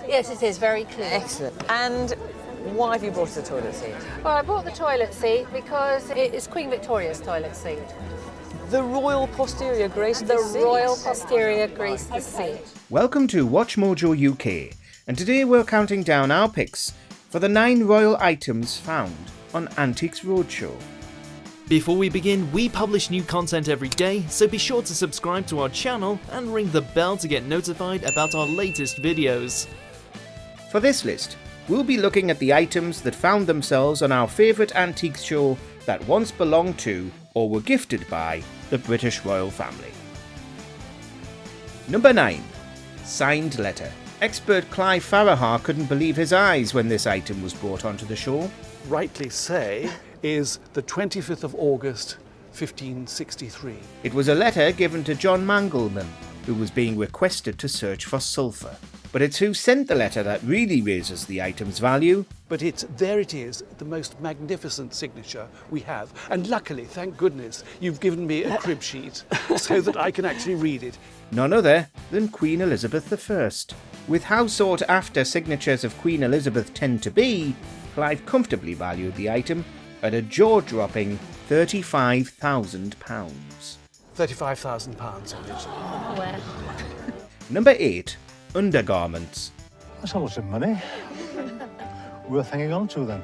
Yes, it is very clear. Excellent. And why have you brought the toilet seat? Well, I bought the toilet seat because it is Queen Victoria's toilet seat. The royal posterior graced the seat. The royal posterior graced the seat. Welcome to WatchMojoUK, and today we're counting down our picks for the 9 royal items found on Antiques Roadshow. Before we begin, we publish new content every day, so be sure to subscribe to our channel and ring the bell to get notified about our latest videos. For this list, we'll be looking at the items that found themselves on our favourite antiques show that once belonged to or were gifted by the British royal family. Number 9. Signed letter. Expert Clive Farahar couldn't believe his eyes when this item was brought onto the show. Rightly say, is the 25th of August, 1563. It was a letter given to John Mangleman, who was being requested to search for sulphur. But it's who sent the letter that really raises the item's value. But there it is, the most magnificent signature we have. And luckily, thank goodness, you've given me a crib sheet so that I can actually read it. None other than Queen Elizabeth I. With how sought after signatures of Queen Elizabeth tend to be, Clive comfortably valued the item at a jaw-dropping £35,000. £35,000 on it. Well. Number 8. Undergarments. That's a lot of money. Worth hanging on to then.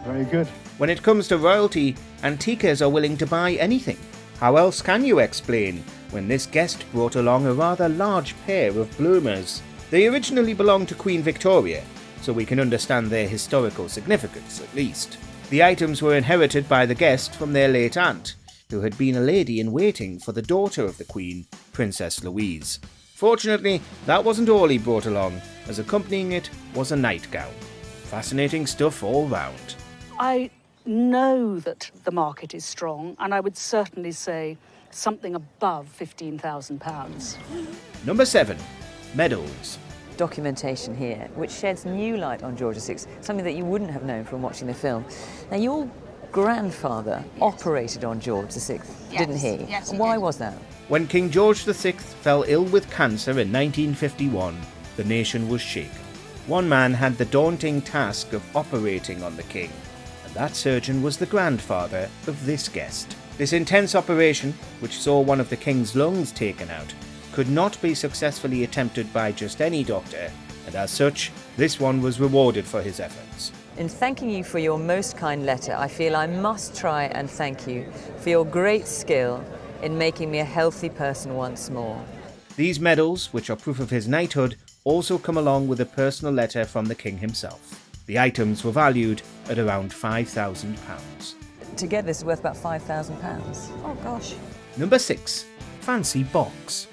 Very good. When it comes to royalty, antiquers are willing to buy anything. How else can you explain when this guest brought along a rather large pair of bloomers? They originally belonged to Queen Victoria, so we can understand their historical significance at least. The items were inherited by the guest from their late aunt, who had been a lady-in-waiting for the daughter of the Queen, Princess Louise. Fortunately, that wasn't all he brought along, as accompanying it was a nightgown. Fascinating stuff all round. I know that the market is strong, and I would certainly say something above £15,000. Number 7. Medals. Documentation here, which sheds new light on George VI, something that you wouldn't have known from watching the film. Now, your grandfather operated on George VI, didn't he? Yes, he Why did. was that? When King George VI fell ill with cancer in 1951, the nation was shaken. One man had the daunting task of operating on the king, and that surgeon was the grandfather of this guest. This intense operation, which saw one of the king's lungs taken out, could not be successfully attempted by just any doctor, and as such, this one was rewarded for his efforts. In thanking you for your most kind letter, I feel I must try and thank you for your great skill in making me a healthy person once more. These medals, which are proof of his knighthood, also come along with a personal letter from the king himself. The items were valued at around £5,000. Together, this is worth about £5,000. Oh, gosh. Number 6. Fancy box.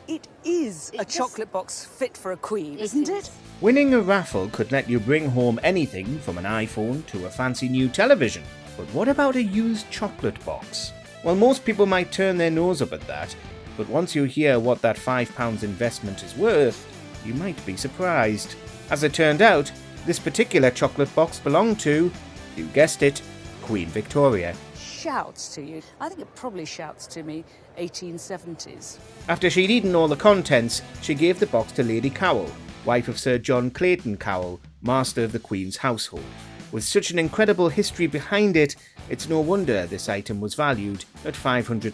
It is a chocolate box fit for a queen, isn't it? Winning a raffle could let you bring home anything from an iPhone to a fancy new television. But what about a used chocolate box? Well, most people might turn their nose up at that, but once you hear what that £5 investment is worth, you might be surprised. As it turned out, this particular chocolate box belonged to, you guessed it, Queen Victoria. Shouts to you. I think it probably shouts to me 1870s. After she'd eaten all the contents, she gave the box to Lady Cowell, wife of Sir John Clayton Cowell, master of the Queen's household. With such an incredible history behind it, it's no wonder this item was valued at £500.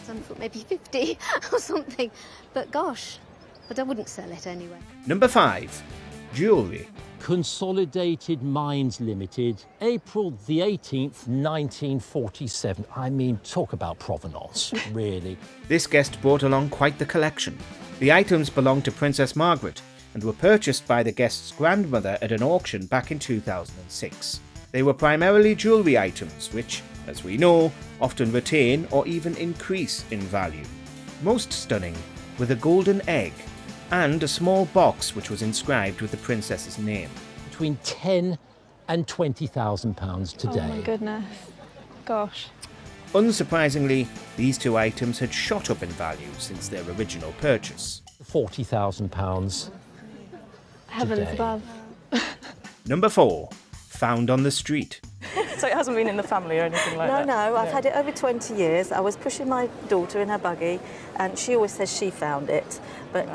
Some thought maybe 50 or something, but gosh, but I wouldn't sell it anyway. Number 5. Jewellery. Consolidated Mines Limited, April the 18th, 1947. I mean, talk about provenance, really. This guest brought along quite the collection. The items belonged to Princess Margaret and were purchased by the guest's grandmother at an auction back in 2006. They were primarily jewellery items which, as we know, often retain or even increase in value. Most stunning were the golden egg and a small box which was inscribed with the princess's name. Between £10,000 and £20,000 today. Oh my goodness. Gosh. Unsurprisingly, these two items had shot up in value since their original purchase. £40,000 Heavens today. above. Number 4. Found on the street. So it hasn't been in the family or anything like that? No, I've had it over 20 years. I was pushing my daughter in her buggy and she always says she found it. But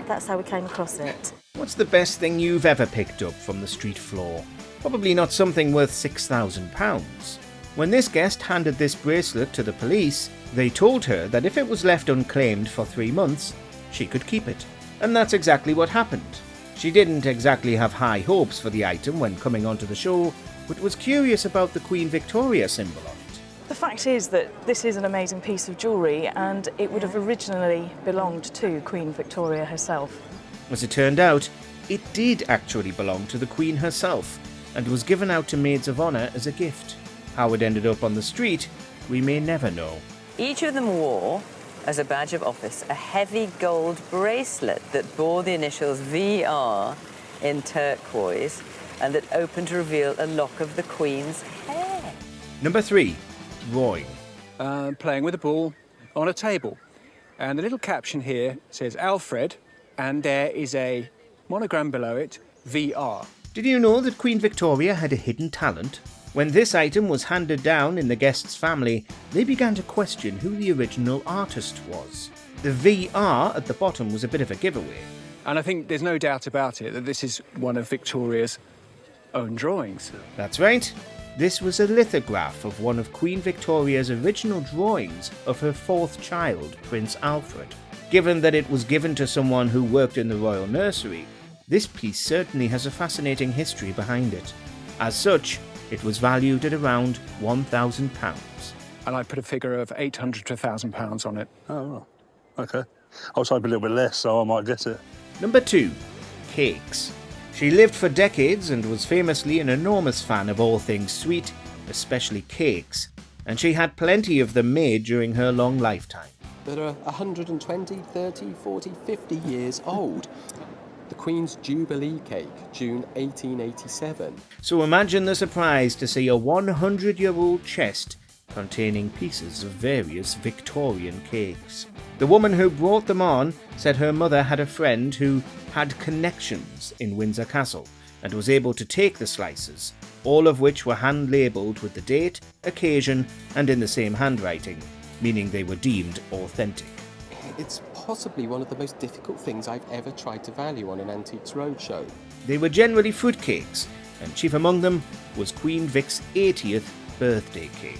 That's how we came across it. What's the best thing you've ever picked up from the street floor? Probably not something worth £6,000. When this guest handed this bracelet to the police, they told her that if it was left unclaimed for 3 months, she could keep it. And that's exactly what happened. She didn't exactly have high hopes for the item when coming onto the show, but was curious about the Queen Victoria symbol on it. The fact is that this is an amazing piece of jewellery and it would have originally belonged to Queen Victoria herself. As it turned out, it did actually belong to the Queen herself and was given out to maids of honour as a gift. How it ended up on the street, we may never know. Each of them wore, as a badge of office, a heavy gold bracelet that bore the initials VR in turquoise and that opened to reveal a lock of the Queen's hair. Number 3. Drawing. Playing with a ball on a table. And the little caption here says Alfred, and there is a monogram below it, VR. Did you know that Queen Victoria had a hidden talent? When this item was handed down in the guest's family, they began to question who the original artist was. The VR at the bottom was a bit of a giveaway. And I think there's no doubt about it that this is one of Victoria's own drawings. That's right. This was a lithograph of one of Queen Victoria's original drawings of her 4th child, Prince Alfred. Given that it was given to someone who worked in the royal nursery, this piece certainly has a fascinating history behind it. As such, it was valued at around £1,000. And I put a figure of £800 to £1,000 on it. Oh, okay. I was hoping a little bit less, so I might get it. Number 2. Cakes. She lived for decades and was famously an enormous fan of all things sweet, especially cakes, and she had plenty of them made during her long lifetime. That are 120, 30, 40, 50 years old. The Queen's Jubilee cake, June 1887. So imagine the surprise to see a 100-year-old chest containing pieces of various Victorian cakes. The woman who brought them on said her mother had a friend who had connections in Windsor Castle and was able to take the slices, all of which were hand-labelled with the date, occasion and in the same handwriting, meaning they were deemed authentic. It's possibly one of the most difficult things I've ever tried to value on an Antiques Roadshow. They were generally fruitcakes, and chief among them was Queen Vic's 80th birthday cake.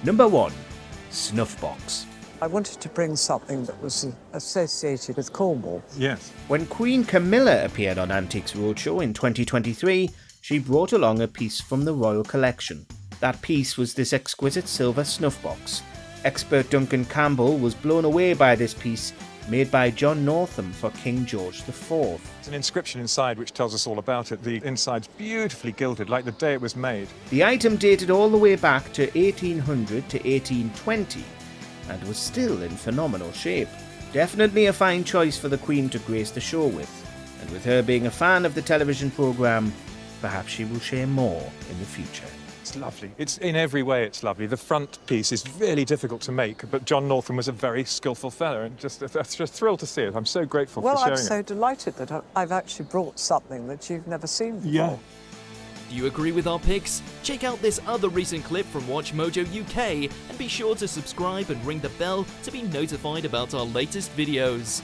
Number 1. Snuff box. I wanted to bring something that was associated with Cornwall. Yes. When Queen Camilla appeared on Antiques Roadshow in 2023, she brought along a piece from the royal collection. That piece was this exquisite silver snuff box. Expert Duncan Campbell was blown away by this piece, made by John Northam for King George IV. There's an inscription inside which tells us all about it. The inside's beautifully gilded, like the day it was made. The item dated all the way back to 1800 to 1820 and was still in phenomenal shape. Definitely a fine choice for the Queen to grace the show with, and with her being a fan of the television programme, perhaps she will share more in the future. It's lovely. It's in every way it's lovely. The front piece is really difficult to make, but John Northam was a very skillful fella, and just thrilled to see it. I'm so grateful for sharing it. Well, I'm so delighted that I've actually brought something that you've never seen before. Yeah. Do you agree with our picks? Check out this other recent clip from WatchMojoUK and be sure to subscribe and ring the bell to be notified about our latest videos.